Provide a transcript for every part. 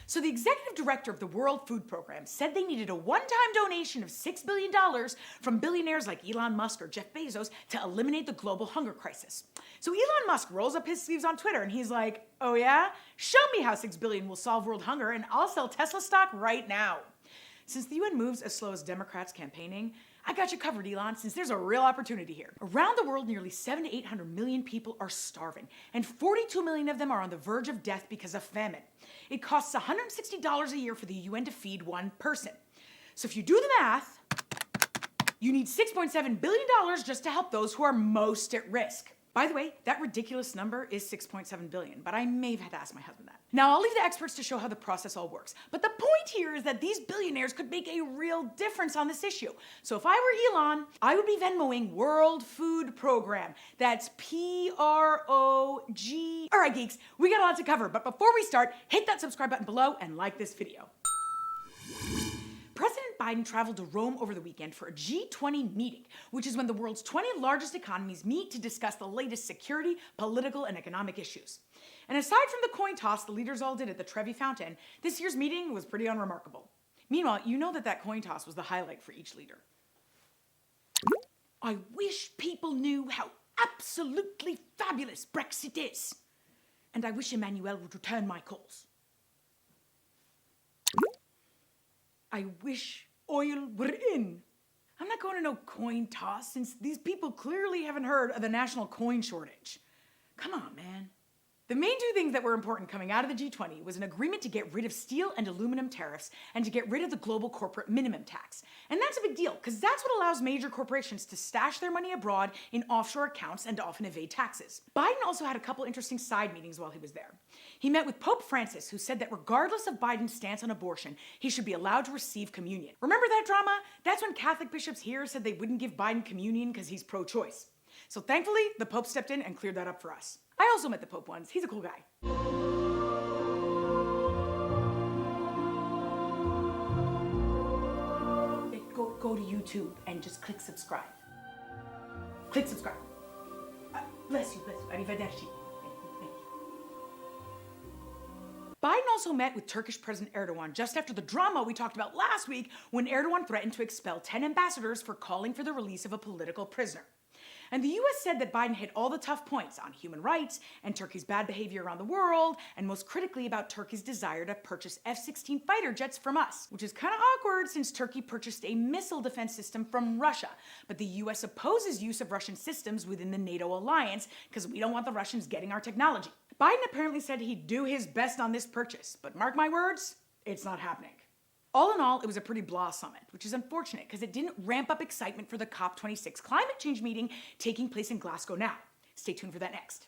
So the executive director of the World Food Program said they needed a one-time donation of $6 billion from billionaires like Elon Musk or Jeff Bezos to eliminate the global hunger crisis. So Elon Musk rolls up his sleeves on Twitter and he's like, oh yeah? Show me how $6 billion will solve world hunger and I'll sell Tesla stock right now. Since the UN moves as slow as Democrats campaigning, I got you covered, Elon, since there's a real opportunity here. Around the world, nearly 700 to 800 million people are starving, and 42 million of them are on the verge of death because of famine. It costs $160 a year for the UN to feed one person. So if you do the math, you need $6.7 billion just to help those who are most at risk. By the way, that ridiculous number is $6.7 billion, but I may have had to ask my husband that. Now, I'll leave the experts to show how the process all works, but the point here is that these billionaires could make a real difference on this issue. So if I were Elon, I would be Venmoing World Food Program. That's PROG. All right, geeks, we got a lot to cover, but before we start, hit that subscribe button below and like this video. President Biden traveled to Rome over the weekend for a G20 meeting, which is when the world's 20 largest economies meet to discuss the latest security, political, and economic issues. And aside from the coin toss the leaders all did at the Trevi Fountain, this year's meeting was pretty unremarkable. Meanwhile, you know that coin toss was the highlight for each leader. I wish people knew how absolutely fabulous Brexit is. And I wish Emmanuel would return my calls. I wish oil were in. I'm not going to no coin toss since these people clearly haven't heard of the national coin shortage. Come on, man. The main two things that were important coming out of the G20 was an agreement to get rid of steel and aluminum tariffs and to get rid of the global corporate minimum tax. And that's a big deal because that's what allows major corporations to stash their money abroad in offshore accounts and to often evade taxes. Biden also had a couple interesting side meetings while he was there. He met with Pope Francis, who said that regardless of Biden's stance on abortion, he should be allowed to receive communion. Remember that drama? That's when Catholic bishops here said they wouldn't give Biden communion because he's pro-choice. So thankfully, the Pope stepped in and cleared that up for us. I also met the Pope once. He's a cool guy. Go to YouTube and just click subscribe. Click subscribe. Bless you, bless you. Arrivederci. Thank you. Biden also met with Turkish President Erdogan just after the drama we talked about last week when Erdogan threatened to expel 10 ambassadors for calling for the release of a political prisoner. And the US said that Biden hit all the tough points on human rights and Turkey's bad behavior around the world, and most critically about Turkey's desire to purchase F-16 fighter jets from us, which is kind of awkward since Turkey purchased a missile defense system from Russia. But the US opposes use of Russian systems within the NATO alliance because we don't want the Russians getting our technology. Biden apparently said he'd do his best on this purchase, but mark my words, it's not happening. All in all, it was a pretty blah summit, which is unfortunate because it didn't ramp up excitement for the COP26 climate change meeting taking place in Glasgow now. Stay tuned for that next.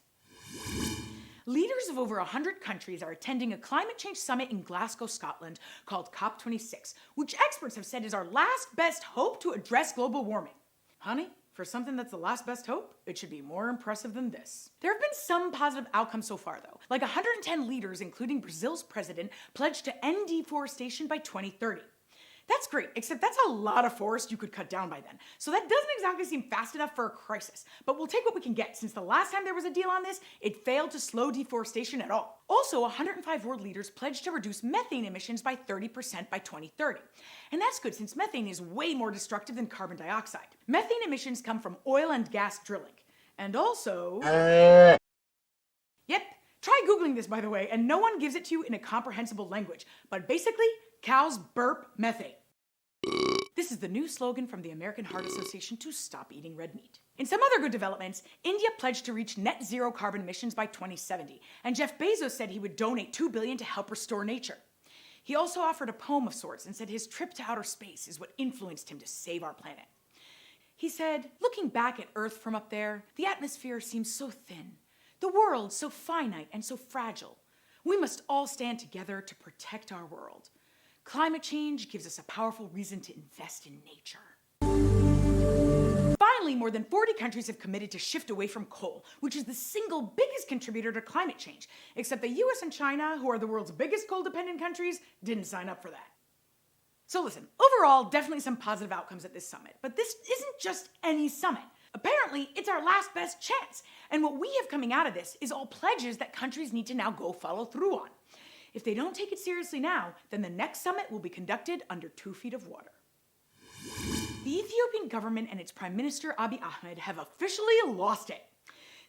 Leaders of over 100 countries are attending a climate change summit in Glasgow, Scotland called COP26, which experts have said is our last best hope to address global warming. Honey, for something that's the last best hope, it should be more impressive than this. There have been some positive outcomes so far though. Like 110 leaders, including Brazil's president, pledged to end deforestation by 2030. That's great, except that's a lot of forest you could cut down by then. So that doesn't exactly seem fast enough for a crisis, but we'll take what we can get since the last time there was a deal on this, it failed to slow deforestation at all. Also, 105 world leaders pledged to reduce methane emissions by 30% by 2030. And that's good since methane is way more destructive than carbon dioxide. Methane emissions come from oil and gas drilling. And also... Yep, try Googling this by the way, and no one gives it to you in a comprehensible language. But basically, cows burp methane. This is the new slogan from the American Heart Association to stop eating red meat. In some other good developments, India pledged to reach net zero carbon emissions by 2070, and Jeff Bezos said he would donate $2 billion to help restore nature. He also offered a poem of sorts and said his trip to outer space is what influenced him to save our planet. He said, looking back at Earth from up there, the atmosphere seems so thin, the world so finite and so fragile. We must all stand together to protect our world. Climate change gives us a powerful reason to invest in nature. Finally, more than 40 countries have committed to shift away from coal, which is the single biggest contributor to climate change, except the US and China, who are the world's biggest coal-dependent countries, didn't sign up for that. So listen, overall, definitely some positive outcomes at this summit, but this isn't just any summit. Apparently, it's our last best chance, and what we have coming out of this is all pledges that countries need to now go follow through on. If they don't take it seriously now, then the next summit will be conducted under 2 feet of water. The Ethiopian government and its Prime Minister Abiy Ahmed have officially lost it.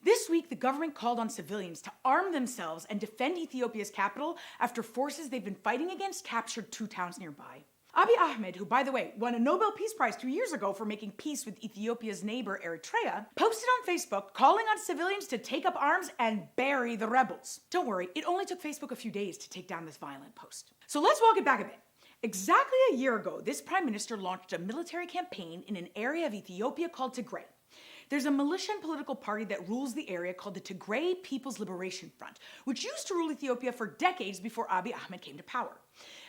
This week, the government called on civilians to arm themselves and defend Ethiopia's capital after forces they've been fighting against captured 2 towns nearby. Abiy Ahmed, who, by the way, won a Nobel Peace Prize 2 years ago for making peace with Ethiopia's neighbor Eritrea, posted on Facebook calling on civilians to take up arms and bury the rebels. Don't worry, it only took Facebook a few days to take down this violent post. So let's walk it back a bit. Exactly a year ago, this prime minister launched a military campaign in an area of Ethiopia called Tigray. There's a militia and political party that rules the area called the Tigray People's Liberation Front, which used to rule Ethiopia for decades before Abiy Ahmed came to power.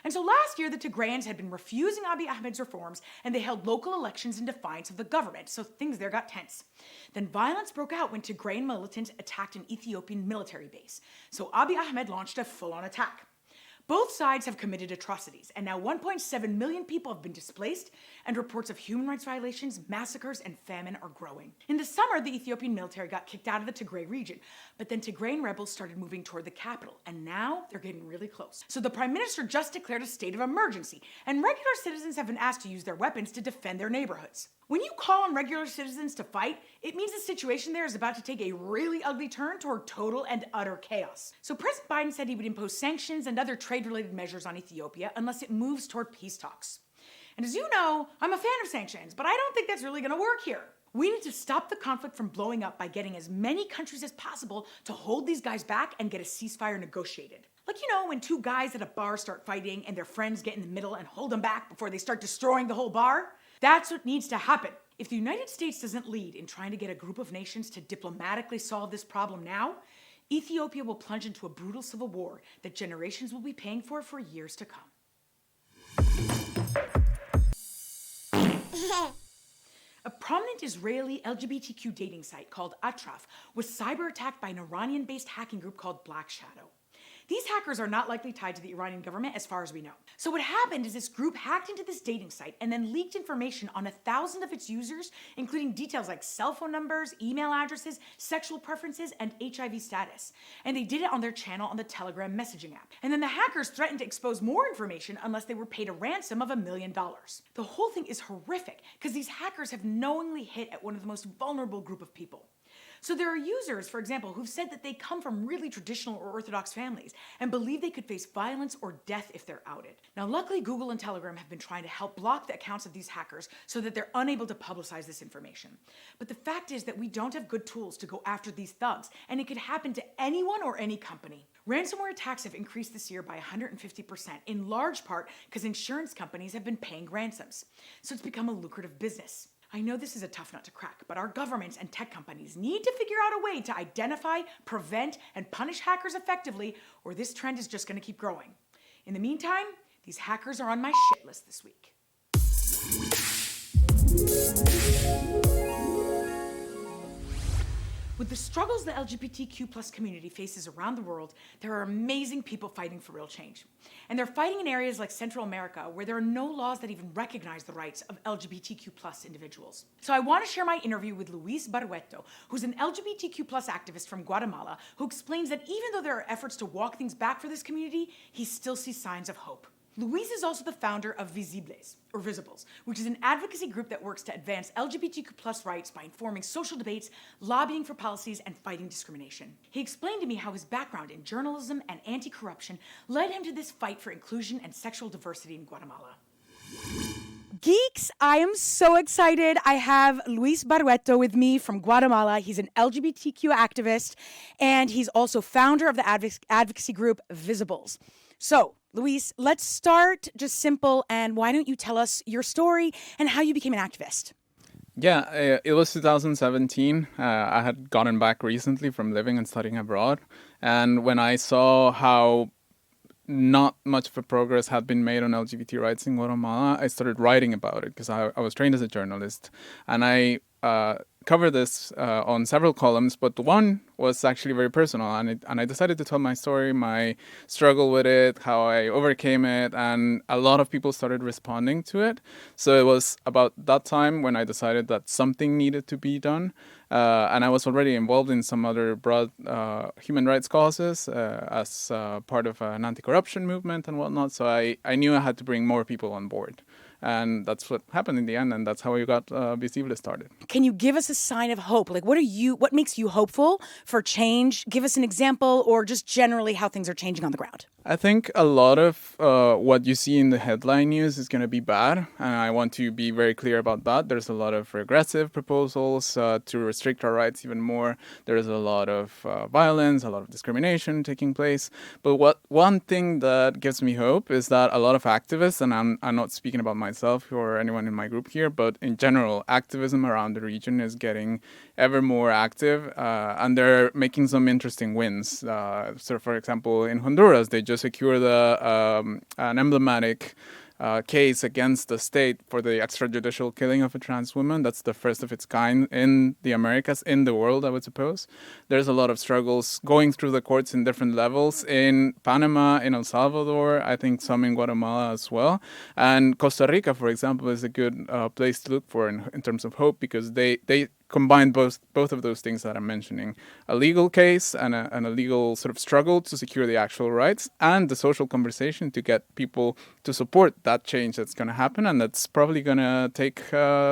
And so last year, the Tigrayans had been refusing Abiy Ahmed's reforms, and they held local elections in defiance of the government, so things there got tense. Then violence broke out when Tigrayan militants attacked an Ethiopian military base, so Abiy Ahmed launched a full-on attack. Both sides have committed atrocities, and now 1.7 million people have been displaced, and reports of human rights violations, massacres, and famine are growing. In the summer, the Ethiopian military got kicked out of the Tigray region, but then Tigrayan rebels started moving toward the capital, and now they're getting really close. So the prime minister just declared a state of emergency, and regular citizens have been asked to use their weapons to defend their neighborhoods. When you call on regular citizens to fight, it means the situation there is about to take a really ugly turn toward total and utter chaos. So President Biden said he would impose sanctions and other trade-related measures on Ethiopia unless it moves toward peace talks. And as you know, I'm a fan of sanctions, but I don't think that's really going to work here. We need to stop the conflict from blowing up by getting as many countries as possible to hold these guys back and get a ceasefire negotiated. Like, you know, when 2 guys at a bar start fighting and their friends get in the middle and hold them back before they start destroying the whole bar? That's what needs to happen. If the United States doesn't lead in trying to get a group of nations to diplomatically solve this problem now, Ethiopia will plunge into a brutal civil war that generations will be paying for years to come. A prominent Israeli LGBTQ dating site called Atraf was cyber-attacked by an Iranian-based hacking group called Black Shadow. These hackers are not likely tied to the Iranian government as far as we know. So what happened is this group hacked into this dating site and then leaked information on 1,000 of its users, including details like cell phone numbers, email addresses, sexual preferences, and HIV status. And they did it on their channel on the Telegram messaging app. And then the hackers threatened to expose more information unless they were paid a ransom of $1 million. The whole thing is horrific because these hackers have knowingly hit at one of the most vulnerable group of people. So there are users, for example, who've said that they come from really traditional or orthodox families and believe they could face violence or death if they're outed. Now, luckily, Google and Telegram have been trying to help block the accounts of these hackers so that they're unable to publicize this information. But the fact is that we don't have good tools to go after these thugs, and it could happen to anyone or any company. Ransomware attacks have increased this year by 150%, in large part because insurance companies have been paying ransoms. So it's become a lucrative business. I know this is a tough nut to crack, but our governments and tech companies need to figure out a way to identify, prevent, and punish hackers effectively, or this trend is just going to keep growing. In the meantime, these hackers are on my shit list this week. With the struggles the LGBTQ+ community faces around the world, there are amazing people fighting for real change. And they're fighting in areas like Central America, where there are no laws that even recognize the rights of LGBTQ+ individuals. So I want to share my interview with Luis Barrueto, who's an LGBTQ+ activist from Guatemala, who explains that even though there are efforts to walk things back for this community, he still sees signs of hope. Luis is also the founder of Visibles, or Visibles, which is an advocacy group that works to advance LGBTQ+ rights by informing social debates, lobbying for policies, and fighting discrimination. He explained to me how his background in journalism and anti-corruption led him to this fight for inclusion and sexual diversity in Guatemala. Geeks, I am so excited. I have Luis Barrueto with me from Guatemala. He's an LGBTQ activist, and he's also founder of the advocacy group Visibles. So, Luis, let's start just simple, and why don't you tell us your story and how you became an activist? Yeah, it was 2017. I had gotten back recently from living and studying abroad. And when I saw how not much of a progress had been made on LGBT rights in Guatemala, I started writing about it because I was trained as a journalist. And I cover this on several columns, but one was actually very personal, and I decided to tell my story, my struggle with it, how I overcame it, and a lot of people started responding to it. So it was about that time when I decided that something needed to be done, and I was already involved in some other broad human rights causes as part of an anti-corruption movement and whatnot. So I knew I had to bring more people on board. And that's what happened in the end, and that's how we got Visible started. Can you give us a sign of hope? Like, what makes you hopeful for change? Give us an example, or just generally how things are changing on the ground. I think a lot of what you see in the headline news is going to be bad, and I want to be very clear about that. There's a lot of regressive proposals to restrict our rights even more. There's a lot of violence, a lot of discrimination taking place. But one thing that gives me hope is that a lot of activists, and I'm not speaking about myself or anyone in my group here, but in general, activism around the region is getting ever more active, and they're making some interesting wins. So, for example, in Honduras, they just secured an emblematic case against the state for the extrajudicial killing of a trans woman. That's the first of its kind in the Americas, in the world, I would suppose. There's a lot of struggles going through the courts in different levels in Panama, in El Salvador, I think some in Guatemala as well. And Costa Rica, for example, is a good place to look for in terms of hope, because they combine both of those things that I'm mentioning: a legal case and a legal sort of struggle to secure the actual rights, and the social conversation to get people to support that change that's going to happen, and that's probably going to take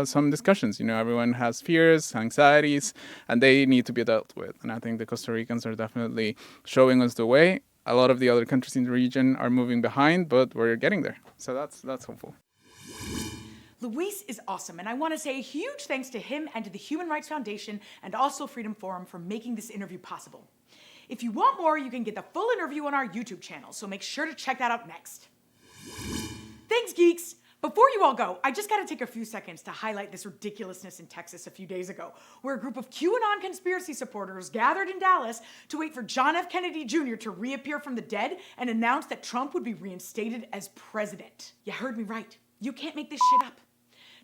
some discussions. You know, everyone has fears, anxieties, and they need to be dealt with. And I think the Costa Ricans are definitely showing us the way. A lot of the other countries in the region are moving behind, but we're getting there. So that's hopeful. Luis is awesome, and I want to say a huge thanks to him and to the Human Rights Foundation and also Freedom Forum for making this interview possible. If you want more, you can get the full interview on our YouTube channel, so make sure to check that out next. Thanks, Geeks! Before you all go, I just got to take a few seconds to highlight this ridiculousness in Texas a few days ago, where a group of QAnon conspiracy supporters gathered in Dallas to wait for John F. Kennedy Jr. to reappear from the dead and announce that Trump would be reinstated as president. You heard me right. You can't make this shit up.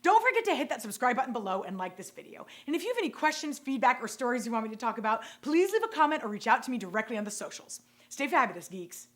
Don't forget to hit that subscribe button below and like this video. And if you have any questions, feedback, or stories you want me to talk about, please leave a comment or reach out to me directly on the socials. Stay fabulous, geeks.